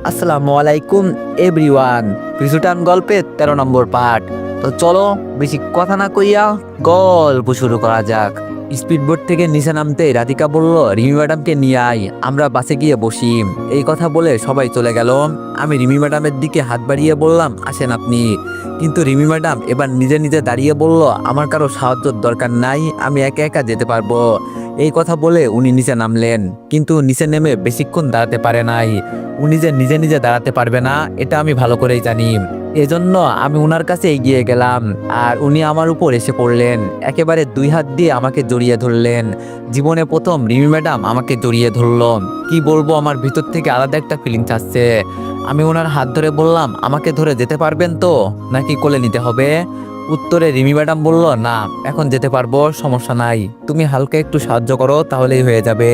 আসসালামু আলাইকুম এভরিওয়ান। পিছুটান গল্পের 13 নম্বর পার্ট। তো চলো বেশি কথা না কইয়া গল্প শুরু করা যাক। স্পিডবোট থেকে নিচে নামতেই রাধিকা বলল, রিমি ম্যাডামকে নিয়ে আয়, আমরা বাসে গিয়ে বসি। এই কথা বলে সবাই চলে গেল। আমি রিমি ম্যাডামের দিকে হাত বাড়িয়ে বললাম, আসেন আপনি। কিন্তু রিমি ম্যাডাম এবার নিজে নিজে দাঁড়িয়ে বলল, আমার কারো সাহায্যের দরকার নাই, আমি একা একা যেতে পারবো। এই কথা বলে উনি নিচে নামলেন, কিন্তু নিচে নেমে বেশিক্ষণ দাঁড়াতে পারে নাই। উনি যে নিজে নিজে দাঁড়াতে পারবে না এটা আমি ভালো করেই জানি। এজন্য আমি উনার কাছে এগিয়ে গেলাম, আর উনি আমার উপর এসে পড়লেন। একেবারে দুই হাত দিয়ে আমাকে জড়িয়ে ধরলেন। জীবনে প্রথম রিমি ম্যাডাম আমাকে জড়িয়ে ধরলো। কি বলবো, আমার ভিতর থেকে আলাদা একটা ফিলিংস আসছে। আমি ওনার হাত ধরে বললাম, আমাকে ধরে যেতে পারবেন তো, নাকি কোলে নিতে হবে? উত্তরে রিমি ম্যাডাম বলল, না এখন যেতে পারবো, সমস্যা নাই, তুমি হালকা একটু সাহায্য করো তাহলেই হয়ে যাবে।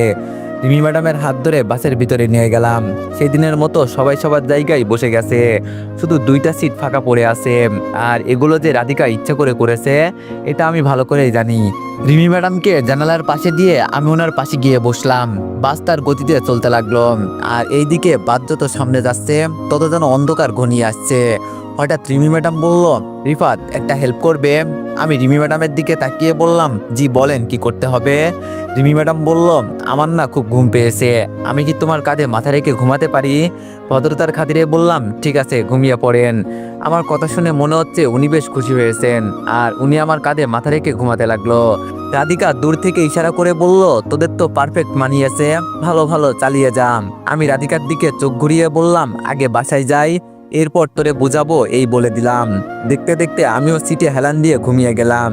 রিমি ম্যাডামের হাত ধরে বাসের ভিতরে নিয়ে গেলাম। সেই দিনের মতো সবাই সবার জায়গায় বসে গেছে, শুধু দুইটা সিট ফাঁকা পড়ে আছে। আর এগুলো যে রাধিকা ইচ্ছা করে করেছে এটা আমি ভালো করেই জানি। রিমি ম্যাডামকে জানালার পাশে দিয়ে আমি ওনার পাশে গিয়ে বসলাম। বাস তার গতিতে চলতে লাগলো, আর এইদিকে বাস যত সামনে যাচ্ছে তত যেন অন্ধকার ঘনিয়ে আসছে। হঠাৎ রিমি ম্যাডাম বলল, রিফাত একটা হেল্প করবে? আমি রিমি ম্যাডামের দিকে তাকিয়ে বললাম, জি বলেন, কি করতে হবে? রিমি ম্যাডাম বলল, আমার না খুব ঘুম পেয়েছে, আমি কি তোমার কাঁধে মাথা রেখে ঘুমাতে পারি? ভদ্রতার খাতিরে বললাম, ঠিক আছে ঘুমিয়ে পড়েন। আমার কথা শুনে মনে হচ্ছে উনি বেশ খুশি হয়েছেন, আর উনি আমার কাঁধে মাথা রেখে ঘুমাতে লাগলো। রাধিকা দূর থেকে ইশারা করে বলল, তোদের তো পারফেক্ট মানিয়েছে, ভালো ভালো চালিয়ে যাম। আমি রাধিকার দিকে চোখ ঘুরিয়ে বললাম, আগে বাসায় যাই, এরপর তোরে বুঝাবো, এই বলে দিলাম। দেখতে দেখতে আমিও সিটে হেলান দিয়ে ঘুমিয়ে গেলাম।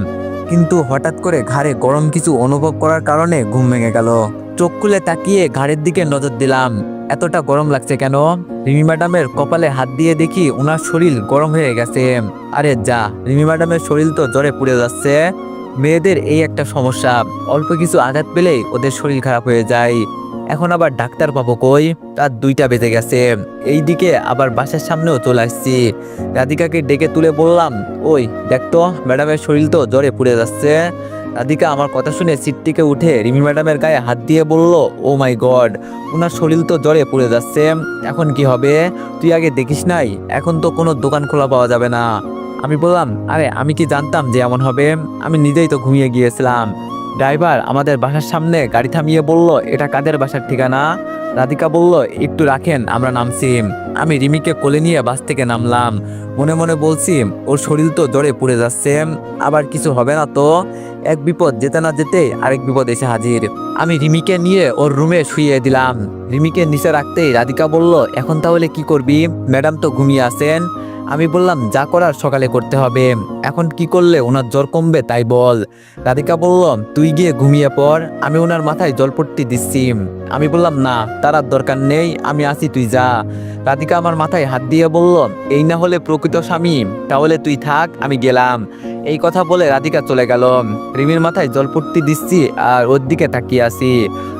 কিন্তু হঠাৎ করে ঘাড়ে গরম কিছু অনুভব করার কারণে ঘুম ভেঙে গেল। চোখ খুলে তাকিয়ে ঘাড়ের দিকে নজর দিলাম, এতটা গরম লাগছে কেন? রিমি ম্যাডামের কপালে হাত দিয়ে দেখি ওনার শরীর গরম হয়ে গেছে। আরে যা, রিমি ম্যাডামের শরীর তো জ্বরে পুড়ে যাচ্ছে। মেয়েদের এই একটা সমস্যা, অল্প কিছু আঘাত পেলেই ওদের শরীর খারাপ হয়ে যায়। এখন আবার ডাক্তার পাবো কই? রাত 2টা বেজে গেছে। এইদিকে আবার বাসার সামনেও চলে আসছি। রাধিকাকে ডেকে তুলে বললাম, ওই দেখতো, ম্যাডামের শরীর তো জ্বরে পুড়ে যাচ্ছে। রাধিকা আমার কথা শুনে সিট থেকে উঠে রিমি ম্যাডামের গায়ে হাত দিয়ে বলল, ও মাই গড, ওনার শরীর তো জ্বরে পুড়ে যাচ্ছে, এখন কি হবে? তুই আগে দেখিস নাই? এখন তো কোনো দোকান খোলা পাওয়া যাবে না। আমি বললাম, আরে আমি কি জানতাম যে এমন হবে, আমি নিজেই তো ঘুমিয়ে গিয়েছিলাম। ড্রাইভার আমাদের বাসার সামনে গাড়ি থামিয়ে বলল, এটা কাদের বাসার ঠিকানা? রাধিকা বলল, একটু রাখেন, আমরা নামছি। আমি রিমিকে কোলে নিয়ে বাস থেকে নামলাম। মনে মনে বলছি, ওর শরীর তো জ্বরে পুড়ে যাচ্ছে, আবার কিছু হবে না তো? এক বিপদ যেতে না যেতে আরেক বিপদ এসে হাজির। আমি রিমিকে নিয়ে ওর রুমে শুইয়ে দিলাম। রিমিকে নিচে রাখতেই রাধিকা বলল, এখন তাহলে কি করবি? ম্যাডাম তো ঘুমিয়ে আছেন। আমি বললাম, যা করার সকালে করতে হবে, এখন কি করলে ওনার জ্বর কমবে তাই বল। রাধিকা বলল, তুই গিয়ে ঘুমিয়ে পড়, আমি ওনার মাথায় জলপট্টি দিচ্ছি। আমি বললাম, না তার আর দরকার নেই, আমি আছি, তুই যা। রাধিকা আমার মাথায় হাত দিয়ে বলল, এই না হলে প্রকৃত স্বামী, তাহলে তুই থাক, আমি গেলাম। এই কথা বলে রাধিকা চলে গেল। রিমির মাথায় জলপট্টি দিচ্ছি আর ওর দিকে তাকিয়ে আছি।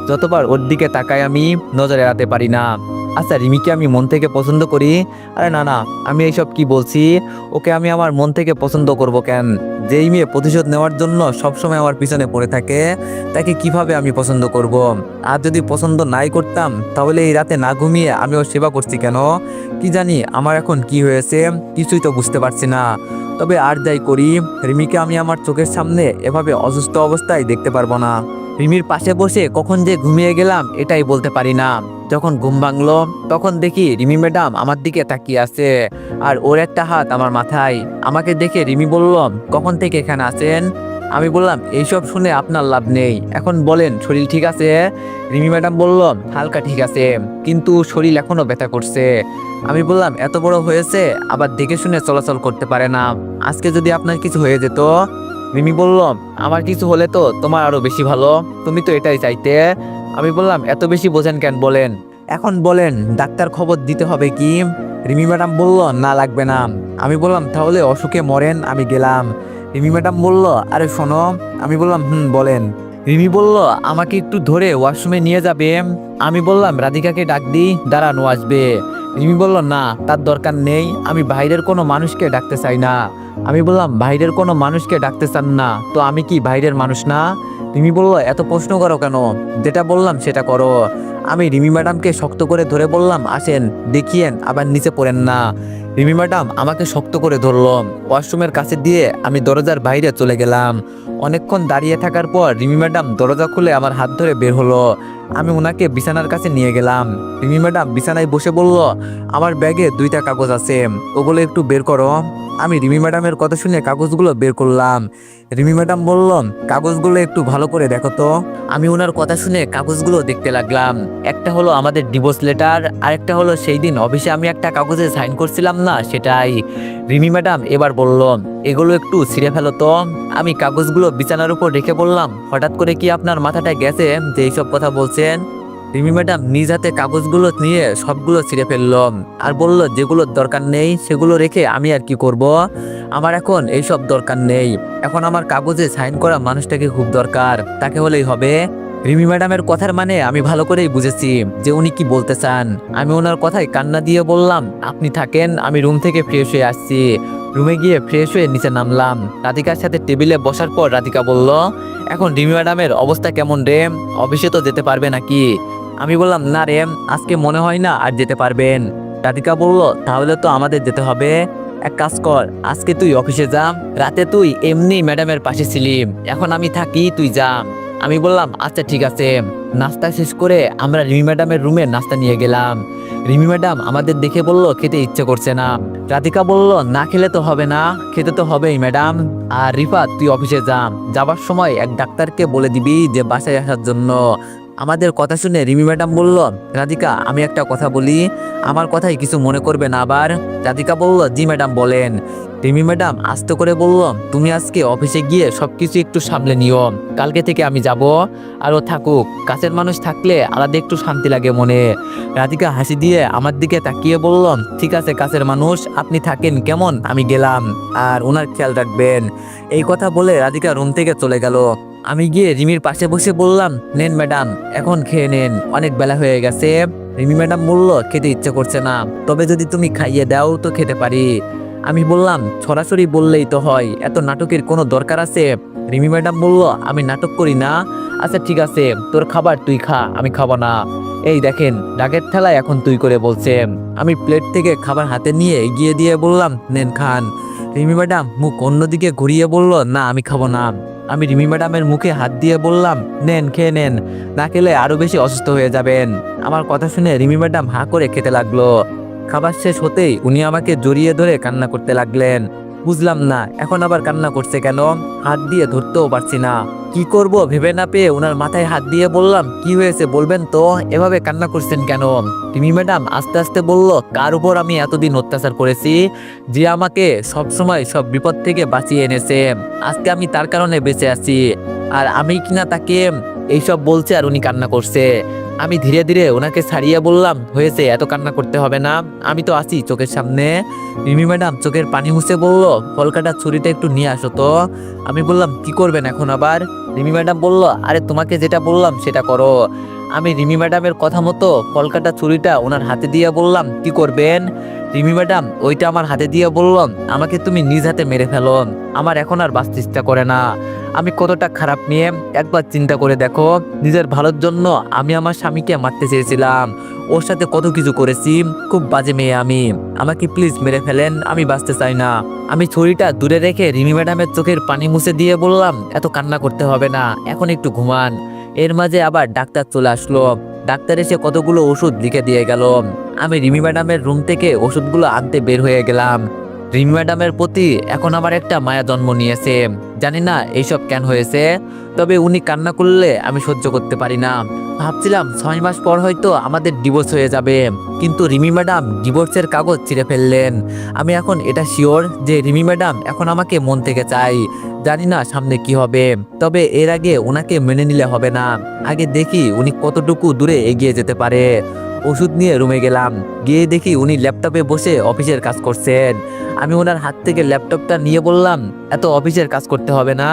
যতবার ওর দিকে তাকাই আমি নজর এড়াতে পারি না। আচ্ছা, রিমিকে আমি মন থেকে পছন্দ করি? আরে না না, আমি এইসব কি বলছি? ওকে আমি আমার মন থেকে পছন্দ করব কেন? যেই মেয়ে প্রতিশোধ নেওয়ার জন্য সবসময় আমার পিছনে পড়ে থাকে, তাকে কিভাবে আমি পছন্দ করব? আর যদি পছন্দ নাই করতাম তাহলে এই রাতে না ঘুমিয়ে আমি ওর সেবা করছি কেন? কি জানি আমার এখন কি হয়েছে, কিছুই তো বুঝতে পারছি না। তবে আর যাই করি, রিমিকে আমি আমার চোখের সামনে এভাবে অসুস্থ অবস্থায় দেখতে পারবো না। রিমির পাশে বসে কখন যে ঘুমিয়ে গেলাম এটাই বলতে পারি না। যখন ঘুম ভাঙলো তখন দেখি রিমি ম্যাডাম আমার দিকে তাকিয়ে আছে, আর ওর একটা হাত আমার মাথায়। আমাকে দেখে রিমি বলল, কখন থেকে এখানে আছেন? আমি বললাম, এইসব শুনে আপনার লাভ নেই, এখন বলেন শরীর ঠিক আছে? রিমি ম্যাডাম বলল, হালকা ঠিক আছে, কিন্তু শরীর এখনো ব্যথা করছে। আমি বললাম, এত বড় হয়েছে আবার দেখে শুনে চলাচল করতে পারে না, আজকে যদি আপনার কিছু হয়ে যেত? রিমি বলল, আমার কিছু হলে তো তোমার আরো বেশি ভালো, তুমি তো এটাই চাইতে। আমি বললাম, এত বেশি বোঝেন কেন বলেন? এখন বলেন ডাক্তার খবর দিতে হবে কি? রিমি ম্যাডাম বলল, না লাগবে না। আমি বললাম, তাহলে অসুখে মরেন, আমি গেলাম। রিমি ম্যাডাম বলল, আরে শোনো। আমি বললাম, বলেন। রিমি বলল, আমাকে একটু ধরে ওয়াশরুমে নিয়ে যাবে। আমি বললাম, রাধিকাকে ডাক দিই, দাঁড়ানো আসবে। রিমি বলল, না তার দরকার নেই, আমি বাইরের কোনো মানুষকে ডাকতে চাই না। আমি বললাম, বাইরের কোনো মানুষকে ডাকতে চান না তো আমি কি বাইরের মানুষ না? রিমি বলল, এত প্রশ্ন করো কেন? যেটা বললাম সেটা করো। আমি রিমি ম্যাডামকে শক্ত করে ধরে বললাম, আসেন, দেখিয়েন, আবার নিচে পড়েন না। রিমি ম্যাডাম আমাকে শক্ত করে ধরল। ওয়াশরুমের কাছে দিয়ে আমি দরজার বাইরে চলে গেলাম। অনেকক্ষণ দাঁড়িয়ে থাকার পর রিমি ম্যাডাম দরজা খুলে আমার হাত ধরে বের হলো। আমি ওনাকে বিছানার কাছে নিয়ে গেলাম। রিমি ম্যাডাম বিছানায় বসে বলল, আমার ব্যাগে 2টা কাগজ আছে, ওগুলো একটু বের করো। আমি রিমি ম্যাডামের কথা শুনে কাগজগুলো বের করলাম। রিমি ম্যাডাম বলল, কাগজগুলো একটু ভালো করে দেখো তো। আমি ওনার কথা শুনে কাগজগুলো দেখতে লাগলাম। একটা হলো আমাদের ডিভোর্স লেটার, আরেকটা হলো সেই দিন অফিসে আমি একটা কাগজে সাইন করছিলাম না, সেটাই। রিমি ম্যাডাম এবার বলল, এগুলো একটু ছিঁড়ে ফেলো তো। আমি কাগজগুলো বিছানার উপর রেখে বললাম, হঠাৎ করে কি আপনার মাথাটা গেছে যে এইসব কথা বলছেন? রিমি ম্যাডাম নিজ হাতে কাগজগুলো নিয়ে সবগুলো ছিঁড়ে ফেলল আর বলল, যেগুলোর দরকার নেই সেগুলো রেখে আমি আর কি করব? আমার এখন এইসব দরকার নেই। এখন আমার কাগজে সাইন করা মানুষটাকে খুব দরকার, তাকে হলেই হবে। রিমি ম্যাডামের কথার মানে আমি ভালো করেই বুঝেছি যে উনি কি বলতে চান। আমি ওনার কথায় কান্না দিয়ে বললাম, আপনি থাকেন, আমি রুম থেকে ফ্রেশ হয়ে আসছি। রুমে গিয়ে ফ্রেশ হয়ে নিচে নামলাম। রাধিকার সাথে টেবিলে বসার পর রাধিকা বলল, এখন রিমি ম্যাডামের অবস্থা কেমন রে? অফিসে তো যেতে পারবে নাকি? আমি বললাম, না রে, আজকে মনে হয় না আর যেতে পারবেন। রাধিকা বলল, তাহলে তো আমাদের যেতে হবে। এক কাজ কর, আজকে তুই অফিসে যা, রাতে তুই এমনি ম্যাডামের পাশে ছিলি, এখন আমি থাকি, তুই যা। আমি বললাম, আচ্ছা ঠিক আছে। নাস্তা শেষ করে আমরা রিমি ম্যাডামের রুমে নাস্তা নিয়ে গেলাম। রিমি ম্যাডাম আমাদের দেখে বলল, খেতে ইচ্ছে করছে না। রাধিকা বলল, না খেলে তো হবে না, খেতে তো হবেই ম্যাডাম। আর রিফাত, তুই অফিসে যা, যাবার সময় এক ডাক্তারকে বলে দিবি যে বাসায় আসার জন্য। আমাদের কথা শুনে রিমি ম্যাডাম বলল, রাধিকা আমি একটা কথা বলি, আমার কথাই কিছু মনে করবে না আবার? রাধিকা বলল, জি ম্যাডাম বলেন। রিমি ম্যাডাম আস্তে করে বলল, তুমি আজকে অফিসে গিয়ে সবকিছু একটু সামলে নিও, কালকে থেকে আমি যাব। আর ও থাকুক, কাছের মানুষ থাকলে আলাদা একটু শান্তি লাগে মনে। রাধিকা হাসি দিয়ে আমার দিকে তাকিয়ে বলল, ঠিক আছে কাছের মানুষ, আপনি থাকেন কেমন, আমি গেলাম, আর ওনার খেয়াল রাখবেন। এই কথা বলে রাধিকা রুম থেকে চলে গেল। আমি গিয়ে রিমির পাশে বসে বললাম, নেন ম্যাডাম, এখন খেয়ে নেন, অনেক বেলা হয়ে গেছে। রিমি ম্যাডাম বলল, খেতে ইচ্ছে করছে না, তবে যদি তুমি খাইয়ে দাও তো খেতে পারি। আমি বললাম, সরাসরি বললেই তো হয়, এত নাটকের কোনো দরকার আছে? রিমি ম্যাডাম বলল, আমি নাটক করি না। আচ্ছা ঠিক আছে, তোর খাবার তুই খা, আমি খাবো না। এই দেখেন, ডাকের ঠেলায় এখন তুই করে বলছে। আমি প্লেট থেকে খাবার হাতে নিয়ে এগিয়ে দিয়ে বললাম, নেন খান। রিমি ম্যাডাম মুখ অন্যদিকে ঘুরিয়ে বলল, না আমি খাবো না। আমি রিমি ম্যাডামের মুখে হাত দিয়ে বললাম, নেন, খেয়ে নেন, না খেলে আরো বেশি অসুস্থ হয়ে যাবেন। আমার কথা শুনে রিমি ম্যাডাম হাঁ করে খেতে লাগলো। খাবার শেষ হতেই উনি আমাকে জড়িয়ে ধরে কান্না করতে লাগলেন। বুঝলাম না এখন আবার কান্না করছে কেন, হাত দিয়ে ধরতেও পারছি না। কি করব ভেবে না পেয়ে ওনার মাথায় হাত দিয়ে বললাম, কি হয়েছে বলবেন তো, এভাবে কান্না করছেন কেন? রিমি ম্যাডাম আস্তে আস্তে বলল, কার উপর আমি এতদিন অত্যাচার করেছি, যে আমাকে সব সময় সব বিপদ থেকে বাঁচিয়ে এনেছে, আজকে আমি তার কারণে বেঁচে আছি, আর আমি কিনা তাকে এইসব বলছে আর উনি কান্না করছে। আমি ধীরে ধীরে ওনাকে ছাড়িয়ে বললাম, হয়েছে, এত কান্না করতে হবে না, আমি তো আছি চোখের সামনে। রিমি ম্যাডাম চোখের পানি মুছে বলল, কলকাটা ছুরিটা একটু নিয়ে আসো তো। আমি বললাম, কি করবেন এখন আবার? রিমি ম্যাডাম বলল, আরে তোমাকে যেটা বললাম সেটা করো। আমি রিমি ম্যাডামের কথা মতো কলকাটা ছুরিটা ওনার হাতে দিয়ে বললাম, কি করবেন? রিমি ম্যাডাম ওইটা আমার হাতে দিয়ে বললাম, আমাকে তুমি নিজ হাতে মেরে ফেলো, আমার এখন আর বাঁচতে ইচ্ছা করে না। আমি কতটা খারাপ নিয়ে একবার চিন্তা করে দেখো, নিজের ভালোর জন্য আমি আমার স্বামীকে মারতে চেয়েছিলাম, ওর সাথে কত কিছু করেছি, খুব বাজে মেয়ে আমি, আমাকে প্লিজ মেরে ফেলেন, আমি বাঁচতে চাই না। আমি ছুরিটা দূরে রেখে রিমি ম্যাডামের চোখের পানি মুছে দিয়ে বললাম, এত কান্না করতে হবে না, এখন একটু ঘুমান। এর মাঝে আবার ডাক্তার চলে আসলো। ডাক্তার এসে কতগুলো ওষুধ লিখে দিয়ে গেল। আমি রিমি ম্যাডামের রুম থেকে ওষুধগুলো আনতে বের হয়ে গেলাম। রিমি ম্যাডামের প্রতি এখন আমার একটা মায়া জন্ম নিয়েছে। জানি না এইসব কেন হয়েছে, তবে উনি কান্না করলে আমি সহ্য করতে পারি না। ভাবছিলাম 6 মাস পর হয়তো আমাদের ডিভোর্স হয়ে যাবে, কিন্তু রিমি ম্যাডাম ডিভোর্সের কাগজ ছিঁড়ে ফেললেন। আমি এখন এটা শিওর যে রিমি ম্যাডাম এখন আমাকে মন থেকে চাই। জানি না সামনে কি হবে, তবে এর আগে ওনাকে মেনে নিলে হবে না, আগে দেখি উনি কতটুকু দূরে এগিয়ে যেতে পারে। ওষুধ নিয়ে রুমে গেলাম, গিয়ে দেখি উনি ল্যাপটপে বসে অফিসের কাজ করছেন। আমি ওনার হাত থেকে ল্যাপটপটা নিয়ে বললাম, এত অফিসের কাজ করতে হবে না,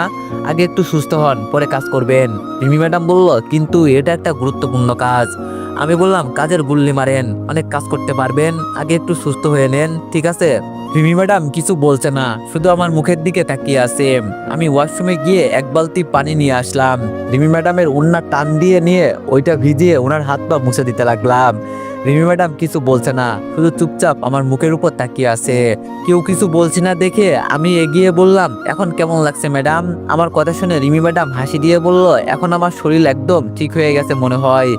আগে একটু সুস্থ হন, পরে কাজ করবেন। রিমি ম্যাডাম বলল, কিন্তু এটা একটা গুরুত্বপূর্ণ কাজ। আমি বললাম, কাজের গুল্লি মারেন, অনেক কাজ করতে পারবেন, আগে একটু সুস্থ হয়ে নেন, ঠিক আছে? রিমি ম্যাডাম কিছু বলছে না, শুধু আমার মুখের দিকে তাকিয়ে আছে। আমি ওয়াশরুমে গিয়ে এক বালতি পানি নিয়ে আসলাম। রিমি ম্যাডামের ওড়না টান দিয়ে নিয়ে ওইটা ভিজিয়ে ওনার হাত পা মুছে দিতে লাগলাম। রিমি ম্যাডাম কিছু বলছে না, শুধু চুপচাপ আমার মুখের উপর তাকিয়ে আছে। কেউ কিছু বলছি না দেখে আমি এগিয়ে বললাম, এখন কেমন লাগছে ম্যাডাম? আমার কথা শুনে রিমি ম্যাডাম হাসি দিয়ে বলল, এখন আমার শরীর একদম ঠিক হয়ে গেছে মনে হয়।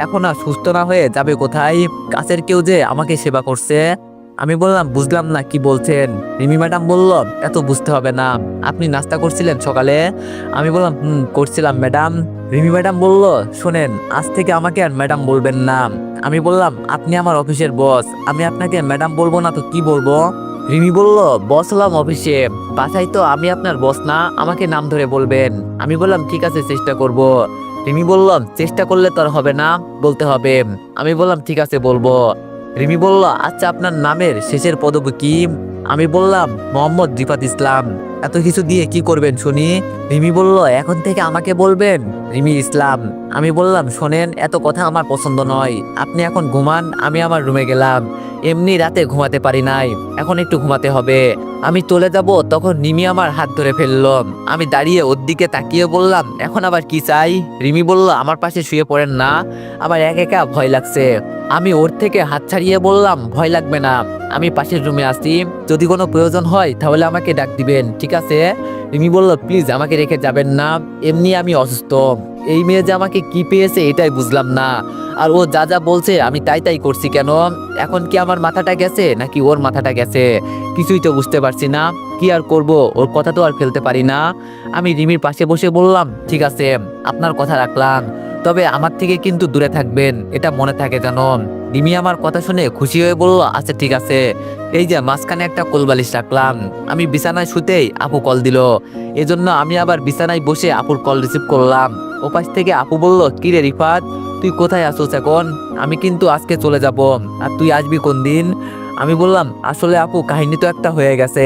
এখন আর সুস্থ না হয়ে যাবে কোথায়? কাছের কেউ যে আমাকে সেবা করছে। আমি বললাম, বুঝলাম না কি বলছেন। রিমি ম্যাডাম বলল, এত বুঝতে হবে না, আপনি নাস্তা করছিলেন সকালে? আমি বললাম, করছিলাম ম্যাডাম। রিমি ম্যাডাম বলল, শোনেন, আজ থেকে আমাকে আর ম্যাডাম বলবেন না। আমি বললাম, আপনি আমার অফিসের বস, আমি আপনাকে ম্যাডাম বলবো না তো কি বলবো? রিমি বলল, বস হলাম অফিসে, বাসায় তো আমি আপনার বস না, আমাকে নাম ধরে বলবেন। আমি বললাম, ঠিক আছে, চেষ্টা করব। রিমি বলল, চেষ্টা করলে তো আর হবে না, বলতে হবে। আমি বললাম, ঠিক আছে, বলবো। রিমি বলল, আচ্ছা, আপনার নামের শেষের পদবি কি? আমি বললাম, মোহাম্মদ রিফাত ইসলাম। এত কিছু দিয়ে কি করবেন শুনি? রিমি বলল, এখন থেকে আমাকে বলবেন রিমি ইসলাম। আমি বললাম, শোনেন, এত কথা আমার পছন্দ নয়, আপনি এখন ঘুমান, আমি আমার রুমে গেলাম। এমনি রাতে ঘুমাতে পারি নাই, এখন একটু ঘুমাতে হবে। আমি চলে যাব, তখন রিমি আমার হাত ধরে ফেললো। আমি দাঁড়িয়ে ওর দিকে তাকিয়ে বললাম, এখন আবার কি চাই? রিমি বলল, আমার পাশে শুয়ে পড়েন না, আমার একা ভয় লাগছে। আমি ওর থেকে হাত ছাড়িয়ে বললাম, ভয় লাগবে না, আমি পাশের রুমে আসি, যদি কোনো প্রয়োজন হয় তাহলে আমাকে ডাক দিবেন, ঠিক আছে? রিমি বলল, প্লিজ আমাকে রেখে যাবেন না, এমনি আমি অসুস্থ। এই মেয়ে যে আমাকে কি পেয়েছে এটাই বুঝলাম না, আর ও যা যা বলছে আমি তাই করছি কেন? এখন কি আমার মাথাটা গেছে নাকি ওর মাথাটা গেছে? কিছুই তো বুঝতে পারছি না। কি আর করব, ওর কথা তো আর ফেলতে পারি না। আমি রিমির পাশে বসে বললাম, ঠিক আছে, আপনার কথা রাখলাম, তবে আমার থেকে কিন্তু দূরে থাকবেন, এটা মনে থাকে যেন। রিমি আমার কথা শুনে খুশি হয়ে বলল, আচ্ছা ঠিক আছে। এই যে মাঝখানে একটা কোলবালিশ রাখলাম। আমি বিছানায় শুতেই আপু কল দিল, এজন্য আমি আবার বিছানায় বসে আপুর কল রিসিভ করলাম। ওপাশ থেকে আপু বলল, কি রে রিফাত, তুই কোথায় আসোস এখন? আমি কিন্তু আজকে চলে যাব, আর তুই আসবি কোন দিন? আমি বললাম, আসলে আপু, কাহিনী তো একটা হয়ে গেছে।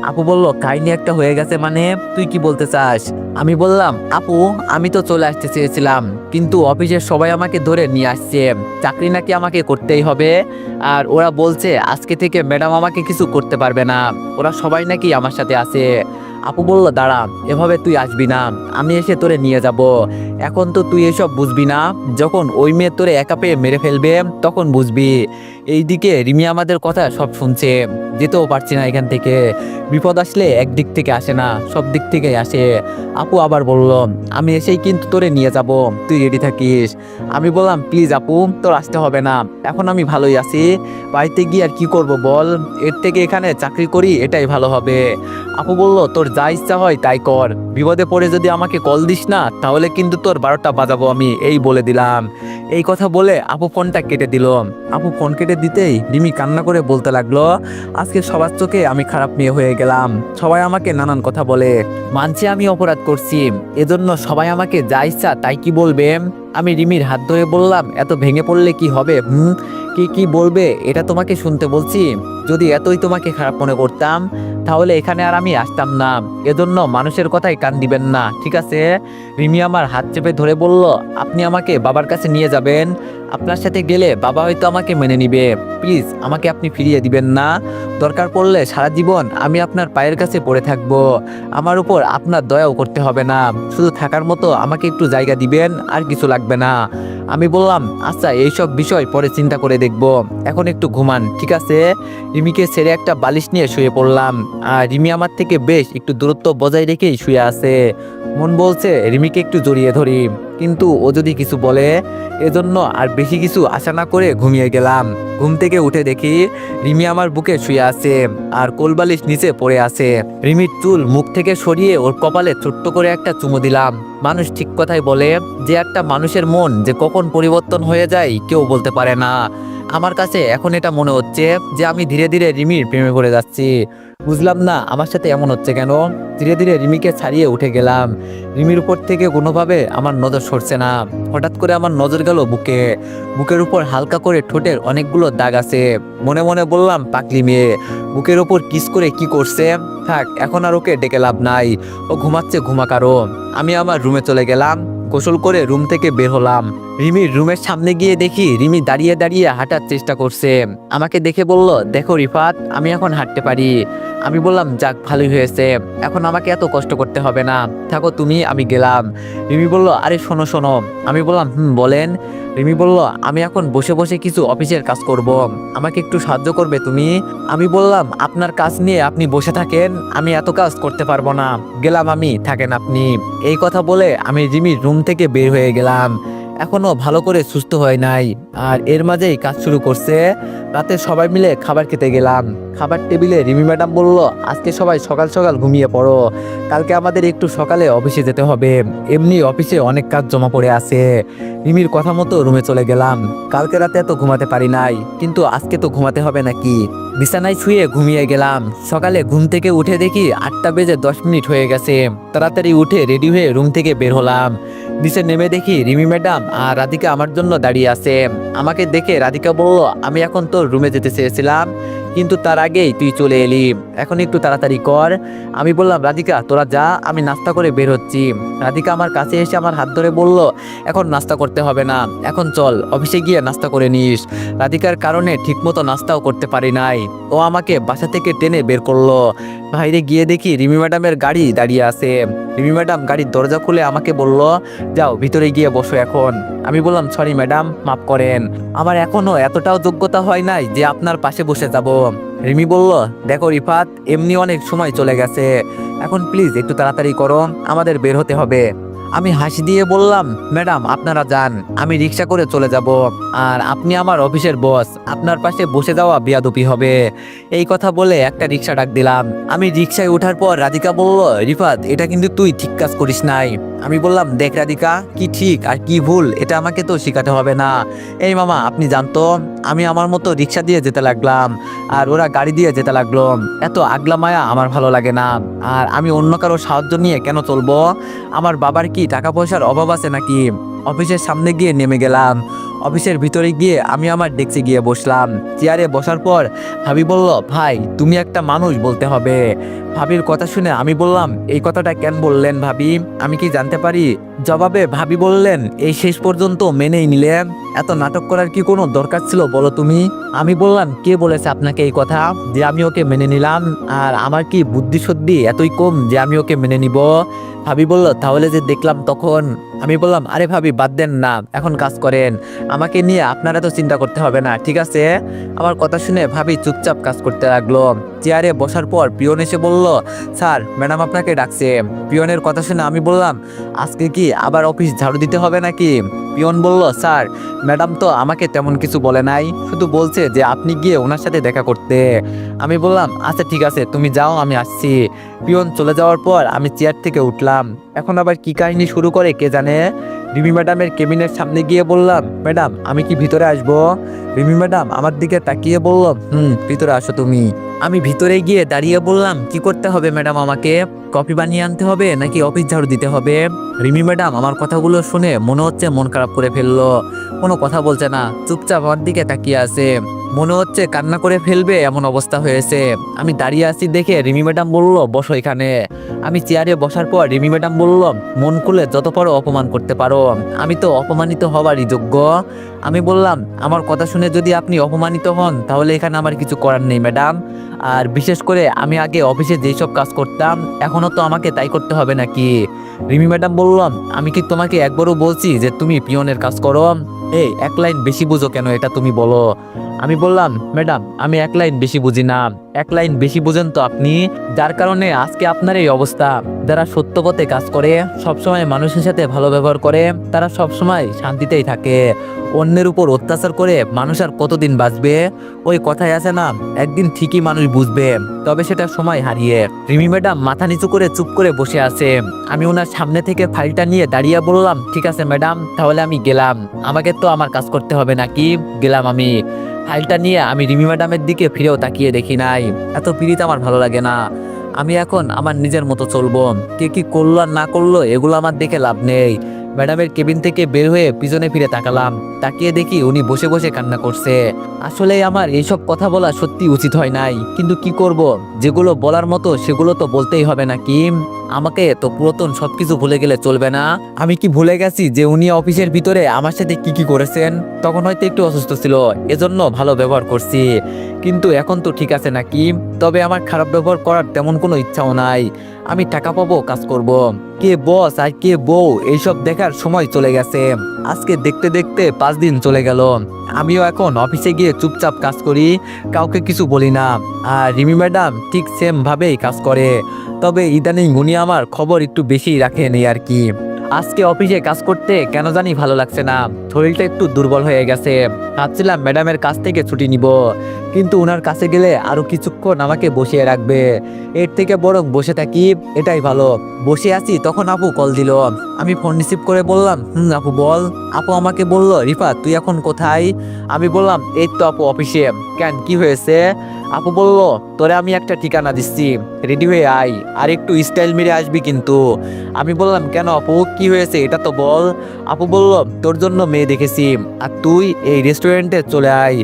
আপু বলল, কাহিনী একটা হয়ে গেছে মানে? তুই কি বলতে চাস? আমি বললাম, আপু, আমি তো চলে আসতে চেয়েছিলাম, কিন্তু অফিসের সবাই আমাকে ধরে নিয়ে আসছে, চাকরি নাকি আমাকে করতেই হবে, আর ওরা বলছে আজকে থেকে ম্যাডাম আমাকে কিছু করতে পারবে না, ওরা সবাই নাকি আমার সাথে আছে। আপু বলল, দাঁড়া, এভাবে তুই আসবি না, আমি এসে তোরে নিয়ে যাব। এখন তো তুই এসব বুঝবি না, যখন ওই মেয়ে তোরে একা পেয়ে মেরে ফেলবে তখন বুঝবি। এইদিকে রিমি আমাদের কথা সব শুনছে, যেতেও পারছি না এখান থেকে। বিপদ আসলে একদিক থেকে আসে না, সব দিক থেকেই আসে। আপু আবার বলল, আমি এসেই কিন্তু তোরে নিয়ে যাব, তুই রেডি থাকিস। আমি বললাম, প্লিজ আপু, তোর আসতে হবে না, এখন আমি ভালোই আছি, বাড়িতে গিয়ে আর কি করব বল, এর থেকে এখানে চাকরি করি, এটাই ভালো হবে। আপু বলল, তোর যা ইচ্ছা হয় তাই কর, বিপদে পড়ে যদি আমাকে কল দিস না তাহলে কিন্তু তোর 12টা বাজাবো আমি, এই বলে দিলাম। এই কথা বলে আপু ফোনটা কেটে দিল। আপু ফোন কেটে দিতেই রিমি কান্না করে বলতে লাগলো, আজকে সবার চোখে আমি খারাপ মেয়ে হয়ে গেলাম, সবাই আমাকে নানান কথা বলে, মানছি আমি অপরাধ করছি, এজন্য সবাই আমাকে যা ইচ্ছা তাই কি বলবে। আমি রিমির হাত ধরে বললাম, এত ভেঙে পড়লে কি হবে? কি বলবে এটা তোমাকে শুনতে বলছি? যদি এতই তোমাকে খারাপ মনে করতাম তাহলে এখানে আর আমি আসতাম না, এজন্য মানুষের কথায় কান দিবেন না, ঠিক আছে? রিমি আমার হাত চেপে ধরে বলল, আপনি আমাকে বাবার কাছে নিয়ে যাবেন, আপনার সাথে গেলে বাবা হয়তো আমাকে মেনে নিবে, প্লিজ আমাকে আপনি ফিরিয়ে দিবেন না, দরকার পড়লে সারা জীবন আমি আপনার পায়ের কাছে পড়ে থাকবো, আমার উপর আপনার দয়াও করতে হবে না, শুধু থাকার মতো আমাকে একটু জায়গা দিবেন, আর কিছু লাগবে না। আমি বললাম, আচ্ছা, এইসব বিষয় পরে চিন্তা করে দেখব, এখন একটু ঘুমান, ঠিক আছে? রিমিকে ছেড়ে একটা বালিশ নিয়ে শুয়ে পড়লাম, আর রিমি আমার থেকে বেশ একটু দূরত্ব বজায় রেখেই শুয়ে আছে। মন বলছে রিমিকে একটু জড়িয়ে ধরি, কিন্তু ও যদি কিছু বলে, এজন্য আর বেশি কিছু আশা না করে ঘুমিয়ে গেলাম। ঘুম থেকে উঠে দেখি রিমি আমার বুকে শুয়ে আছে, আর কোলবালিশ নিচে পড়ে আছে। রিমির চুল মুখ থেকে সরিয়ে ওর কপালে ছোট্ট করে একটা চুমু দিলাম। মানুষ ঠিক কথাই বলে, যে একটা মানুষের মন যে কখন পরিবর্তন হয়ে যায় কেউ বলতে পারে না। আমার কাছে এখন এটা মনে হচ্ছে যে আমি ধীরে ধীরে রিমির প্রেমে পড়ে যাচ্ছি। বুঝলাম না আমার সাথে এমন হচ্ছে কেন। ধীরে ধীরে রিমিকে ছাড়িয়ে উঠে গেলাম। রিমির উপর থেকে কোনোভাবে আমার নজর সরছে না। হঠাৎ করে আমার নজর গেল বুকের উপর হালকা করে ঠোঁটের অনেকগুলো দাগ আছে। মনে মনে বললাম, পাকলি মেয়ে, বুকের ওপর কিস করে কি করছে। থাক, এখন আর ওকে ডেকে লাভ নাই, ও ঘুমাচ্ছে, ঘুমাকারো। আমি আমার রুমে চলে গেলাম। গোসল করে রুম থেকে বের হলাম। রিমির রুমের সামনে গিয়ে দেখি রিমি দাঁড়িয়ে দাঁড়িয়ে হাঁটার চেষ্টা করছে। আমাকে দেখে বলল, দেখো রিফাত, আমি এখন হাঁটতে পারি। আমি বললাম, যাক, ভালোই হয়েছে, এখন আমাকে এত কষ্ট করতে হবে না, থাকো তুমি, আমি গেলাম। রিমি বলল, আরে শোনো শোনো। আমি বললাম, বলেন। রিমি বলল, আমি এখন বসে বসে কিছু অফিসের কাজ করব, আমাকে একটু সাহায্য করবে তুমি? আমি বললাম, আপনার কাজ নিয়ে আপনি বসে থাকেন, আমি এত কাজ করতে পারবো না, গেলাম আমি, থাকেন আপনি। এই কথা বলে আমি রিমির রুম থেকে বের হয়ে গেলাম। এখনো ভালো করে সুস্থ হয় নাই, আর এর মাঝেই কাজ শুরু করছে। রাতে সবাই মিলে খাবার খেতে গেলাম। খাবার টেবিলে রিমি ম্যাডাম বলল, আজকে সবাই সকাল সকাল ঘুমিয়ে পড়ো, কালকে আমাদের একটু সকালে অফিসে যেতে হবে, এমনি অফিসে অনেক কাজ জমা পড়ে আছে। রিমির কথা মতো রুমে চলে গেলাম। কালকে রাতে এত ঘুমাতে পারি নাই, কিন্তু আজকে তো ঘুমাতে হবে নাকি। বিছানায় শুয়ে ঘুমিয়ে গেলাম। সকালে ঘুম থেকে উঠে দেখি 8:10 হয়ে গেছে। তাড়াতাড়ি উঠে রেডি হয়ে রুম থেকে বের হলাম। নিচে নেমে দেখি রিমি ম্যাডাম আর রাধিকা আমার জন্য দাঁড়িয়ে আছে। আমাকে দেখে রাধিকা বলল, আমি এখন তোর রুমে যেতে চেয়েছিলাম, কিন্তু তার আগেই তুই চলে এলি, এখন একটু তাড়াতাড়ি কর। আমি বললাম, রাধিকা তোরা যা, আমি নাস্তা করে বের হচ্ছি। রাধিকা আমার কাছে এসে আমার হাত ধরে বলল, এখন নাস্তা করতে হবে না, এখন চল অফিসে গিয়ে নাস্তা করে নিস। রাধিকার কারণে ঠিকমতো নাস্তাও করতে পারি নাই, ও আমাকে বাসা থেকে টেনে বের করলো। বাইরে গিয়ে দেখি রিমি ম্যাডামের গাড়ি দাঁড়িয়ে আছে। রিমি ম্যাডাম গাড়ির দরজা খুলে আমাকে বলল, যাও ভিতরে গিয়ে বসো এখন। আমি বললাম, সরি ম্যাডাম, মাফ করেন, আমার এখনো এতটাও যোগ্যতা হয় নাই যে আপনার পাশে বসে যাব। রিমি বলল, দেখো রিফাত, এমনি অনেক সময় চলে গেছে, এখন প্লিজ একটু তাড়াতাড়ি করো, আমাদের বের হতে হবে। আমি হাসি দিয়ে বললাম, ম্যাডাম আপনারা যান, আমি রিক্সা করে চলে যাব, আর আপনি আমার অফিসের বস, আপনার পাশে বসে যাওয়া বেয়াদবি হবে। এই কথা বলে একটা রিক্সা ডাক দিলাম। আমি রিক্সায় ওঠার পর রাধিকা বলল, রিফাত, এটা কিন্তু তুই ঠিক কাজ করিস নাই। আমি বললাম, দেখ রাধিকা, কি ঠিক আর কি ভুল এটা আমাকে তো শেখাতে হবে না। এই মামা, আপনি জানতো, আমি আমার মতো রিক্সা দিয়ে যেতে লাগলাম, আর ওরা গাড়ি দিয়ে যেতে লাগলো। এত আগলা মায়া আমার ভালো লাগে না, আর আমি অন্য কারো সাহায্য নিয়ে কেন চলবো? আমার বাবার কি টাকা পয়সার অভাব আছে নাকি? অফিসের সামনে গিয়ে নেমে গেলাম। অফিসের ভিতরে গিয়ে আমি আমার ডেস্কে গিয়ে বসলাম। চেয়ারে বসার পর ভাবি বলল, ভাই তুমি একটা মানুষ, বলতে হবে। ভাবির কথা শুনে আমি বললাম, এই কথাটা কেন বললেন ভাবি, আমি কি জানতে পারি? জবাবে ভাবি বললেন, এই শেষ পর্যন্ত মেনেই নিলেন, এত নাটক করার কি কোনো দরকার ছিল বলো তুমি? আমি বললাম, কে বলেছে আপনাকে এই কথা যে আমি ওকে মেনে নিলাম? আর আমার কি বুদ্ধি সদ্যি এতই কম যে আমি ওকে মেনে নিব? ভাবি বলল, তাহলে যে দেখলাম তখন। আমি বললাম, আরে ভাবি বাদ দেন না, এখন কাজ করেন, আমাকে নিয়ে আপনারা তো চিন্তা করতে হবে না, ঠিক আছে? আমার কথা শুনে ভাবি চুপচাপ কাজ করতে লাগলো। চেয়ারে বসার পর পিয়ন এসে বলল, স্যার ম্যাডাম আপনাকে ডাকছে। পিয়নের কথা শুনে আমি বললাম, আজকে কি আবার অফিস ঝাড়ু দিতে হবে নাকি? পিয়ন বলল, স্যার ম্যাডাম তো আমাকে তেমন কিছু বলে নাই, শুধু বলছে যে আপনি গিয়ে ওনার সাথে দেখা করতে। আমি বললাম, আচ্ছা ঠিক আছে, তুমি যাও, আমি আসছি। পিয়ন চলে যাওয়ার পর আমি চেয়ার থেকে উঠলাম। এখন আবার কি কাহিনী শুরু করে কে জানে। রিমি ম্যাডামের কেবিনের সামনে গিয়ে বললাম, ম্যাডাম আমি কি ভিতরে আসবো? রিমি ম্যাডাম আমার দিকে তাকিয়ে বলল, ভিতরে আসো তুমি। আমি ভিতরে গিয়ে দাঁড়িয়ে বললাম, কি করতে হবে ম্যাডাম আমাকে? কফি বানিয়ে আনতে হবে নাকি অফিস ঝাড়ু দিতে হবে? রিমি ম্যাডাম আমার কথাগুলো শুনে মনে হচ্ছে মন খারাপ করে ফেললো, কোনো কথা বলছে না, চুপচাপ আমার দিকে তাকিয়ে আছে, মনে হচ্ছে কান্না করে ফেলবে এমন অবস্থা হয়েছে। আমি দাঁড়িয়ে আছি দেখে রিমি ম্যাডাম বলল, বসো এখানে। আমি চেয়ারে বসার পর রিমি ম্যাডাম বলল, মন খুলে যত পারো অপমান করতে পারো, আমি তো অপমানিত হওয়ারই যোগ্য। আমি বললাম, আমার কথা শুনে যদি আপনি অপমানিত হন তাহলে এখানে আমার কিছু করার নেই ম্যাডাম, আর বিশেষ করে আমি আগে অফিসে যেই সব কাজ করতাম এখনো তো আমাকে তাই করতে হবে নাকি? রিমি ম্যাডাম বললাম, আমি কি তোমাকে একবারও বলছি যে তুমি পিয়নের কাজ করো? এই এক লাইন বেশি বুঝো কেন, এটা তুমি বলো। আমি বললাম, ম্যাডাম আমি এক লাইন বেশি বুঝি না, এক লাইন বেশি বুঝেন তো আপনি, যার কারণে আজকে আপনার এই অবস্থা। যারা সত্য পথে কাজ করে, সবসময় মানুষের সাথে ভালো ব্যবহার করে, তারা সবসময় শান্তিতেই থাকে। অন্যের উপর অত্যাচার করে মানুষ আর কতদিন বাঁচবে? ওই কথাই আছে না, একদিন ঠিকই মানুষ বুঝবে, তবে সেটা সময় হারিয়ে। রিমি ম্যাডাম মাথা নিচু করে চুপ করে বসে আছে। আমি ওনার সামনে থেকে ফাইলটা নিয়ে দাঁড়িয়ে বললাম, ঠিক আছে ম্যাডাম, তাহলে আমি গেলাম, আমাকে তো আমার কাজ করতে হবে নাকি, গেলাম আমি। ফাইলটা নিয়ে আমি রিমি ম্যাডামের দিকে ফিরেও তাকিয়ে দেখি নাই। এত পীড়িত আমার ভালো লাগে না। আমি এখন আমার নিজের মতো চলবো। কে কি করলো আর না করলো এগুলো আমার দেখে লাভ নেই। ম্যাডামের কেবিন থেকে বের হয়ে পিছনে ফিরে তাকালাম। তাকিয়ে দেখি উনি বসে বসে কান্না করছে। আসলে আমার এইসব কথা বলা সত্যি উচিত হয় নাই, কিন্তু কি করব, যেগুলো বলার মতো সেগুলো তো বলতেই হবে নাকি। আমাকে তো পুরাতন সবকিছু ভুলে গেলে চলবে না। আমি কি ভুলে গেছি যে উনি অফিসের ভিতরে আমার সাথে কি কি করেছেন? তখন হয়তো একটু অসুস্থ ছিল, এজন্য ভালো ব্যবহার করছি, কিন্তু এখন তো ঠিক আছে নাকি? তবে আমার খারাপ ব্যবহার করার তেমন কোনো ইচ্ছাও নাই। আমি টাকা পাবো, কাজ করব। কে বস আর কে বউ এইসব দেখার সময় চলে গেছে। আজকে দেখতে দেখতে 5 দিন চলে গেল। আমিও এখন অফিসে গিয়ে চুপচাপ কাজ করি, কাউকে কিছু বলি না। আর রিমি ম্যাডাম ঠিক সেম ভাবেই কাজ করে। তবে ইদানিং উনি আমার খবর একটু বেশি রাখেন এই আর কি। আজকে অফিসে কাজ করতে কেন জানি ভালো লাগছে না, শরীরটা একটু দুর্বল হয়ে গেছে। ভাবছিলাম ম্যাডামের কাছ থেকে ছুটি নিব, কিন্তু ওনার কাছে গেলে আরো কিছুক্ষণ আমাকে বসিয়ে রাখবে। এর থেকে বরং বসে থাকি, এটাই ভালো। বসে আছি তখন আপু কল দিল। আমি ফোন রিসিভ করে বললাম, আপু বল। আপু আমাকে বলল, রিফাত তুই এখন কোথায়? আমি বললাম, এই তো আপু অফিসে। কেন, কি হয়েছে? আপু বলল, তোরে আমি একটা ঠিকানা দিচ্ছি, রেডি হয়ে আয়, আর একটু স্টাইল মেরে আসবি কিন্তু। আমি বললাম, কেন আপু, কি হয়েছে এটা তো বল। আপু বলল, তোর জন্য মেয়ে দেখেছি, আর তুই এই রেস্টুরেন্টে চলে আয়।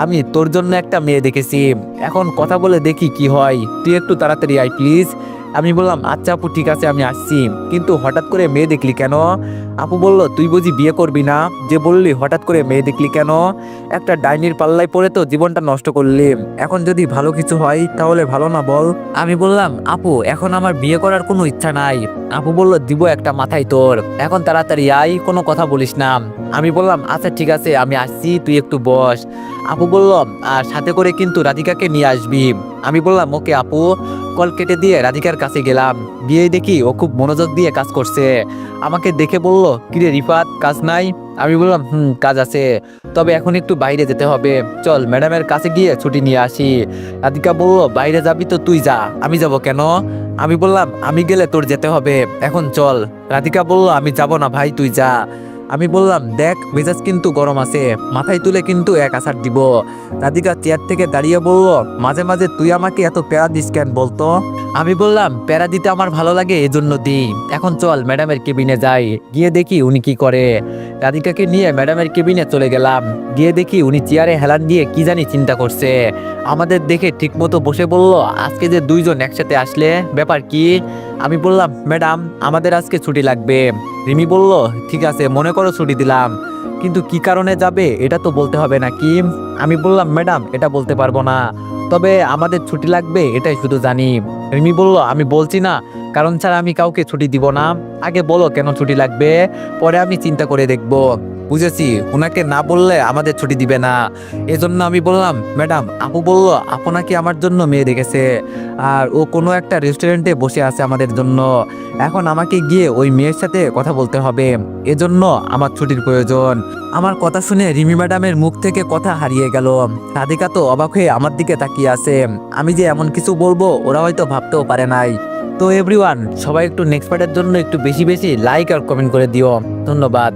আমি তোর জন্য একটা মেয়ে দেখেছি, এখন কথা বলে দেখি কি হয়, তুই একটু তাড়াতাড়ি আয় প্লিজ। আমি বললাম, আচ্ছা আপু ঠিক আছে, আমি আসছি, কিন্তু হঠাৎ করে মেয়ে দেখলি কেন? আপু বলল, তুই বুঝি বিয়ে করবি না, যে বললি হঠাৎ করে মেয়ে দেখলি কেন? একটা ডাইনির পাল্লায় পড়ে তো জীবনটা নষ্ট করলি, এখন যদি ভালো কিছু হয় তাহলে ভালো না বল? আমি বললাম, আপু এখন আমার বিয়ে করার কোনো ইচ্ছা নাই। আপু বলল, দিব একটা মাথায় তোর, এখন তাড়াতাড়ি আয়, কোনো কথা বলিস না। আমি বললাম, আচ্ছা ঠিক আছে আমি আসছি, তুই একটু বস। আপু বলল, আর সাথে করে কিন্তু রাধিকাকে নিয়ে আসবি। আমি বললাম, ওকে আপু। কল কেটে দিয়ে রাধিকার কাছে গেলাম, গিয়ে দেখি ও খুব মনোযোগ দিয়ে কাজ করছে। আমাকে দেখে বলল, কিরে রিফাত, কাজ নাই? আমি বললাম, কাজ আছে, তবে এখন একটু বাইরে যেতে হবে, চল ম্যাডামের কাছে গিয়ে ছুটি নিয়ে আসি। রাধিকা বলল, বাইরে যাবি তো তুই যা, আমি যাব কেন? আমি বললাম, আমি গেলে তোর যেতে হবে, এখন চল। রাধিকা বলল, আমি যাব না ভাই, তুই যা। আমি বললাম, দেখ মেজাজ কিন্তু গরম আছে, মাথায় তুলে কিন্তু এক আছাড় দিব। রাধিকা চেয়ার থেকে দাঁড়িয়ে বলল, মাঝে মাঝে তুই আমাকে এত প্যারা দিস কেন বলতো? আমি বললাম, প্যারা দিতে আমার ভালো লাগে এজন্য দিই, এখন চল ম্যাডামের কেবিনে যাই, গিয়ে দেখি উনি কি করে। রাধিকাকে নিয়ে ম্যাডামের কেবিনে চলে গেলাম, গিয়ে দেখি উনি চেয়ারে হেলান দিয়ে কি জানি চিন্তা করছে। আমাদের দেখে ঠিকমতো বসে বলল, আজকে যে দুইজন একসাথে আসলে ব্যাপার কি? আমি বললাম, ম্যাডাম আমাদের আজকে ছুটি লাগবে। রিমি বলল, ঠিক আছে মনে করো ছুটি দিলাম, কিন্তু কি কারণে যাবে এটা তো বলতে হবে নাকি? আমি বললাম, ম্যাডাম এটা বলতে পারবো না, তবে আমাদের ছুটি লাগবে এটাই শুধু জানি। রিমি বলল, আমি বলছি না কারণ ছাড়া আমি কাউকে ছুটি দিব না, আগে বলো কেন ছুটি লাগবে, পরে আমি চিন্তা করে দেখব। বুঝেছি, ওনাকে না বললে আমাদের ছুটি দিবে না, এজন্য আমি বললাম, ম্যাডাম আপু বলল আপনাকে আমার জন্য মেয়ে দেখেছে, আর ও কোনো একটা রেস্টুরেন্টে বসে আছে আমাদের জন্য, এখন আমাকে গিয়ে ওই মেয়ের সাথে কথা বলতে হবে, এজন্য আমার ছুটির প্রয়োজন। আমার কথা শুনে রিমি ম্যাডামের মুখ থেকে কথা হারিয়ে গেল। রাধিকা তো অবাক হয়ে আমার দিকে তাকিয়ে আছে, আমি যে এমন কিছু বলবো ওরা হয়তো ভাবতেও পারে নাই। তো এভরিওয়ান, সবাই একটু নেক্সট পার্টের জন্য একটু বেশি বেশি লাইক আর কমেন্ট করে দিও। ধন্যবাদ।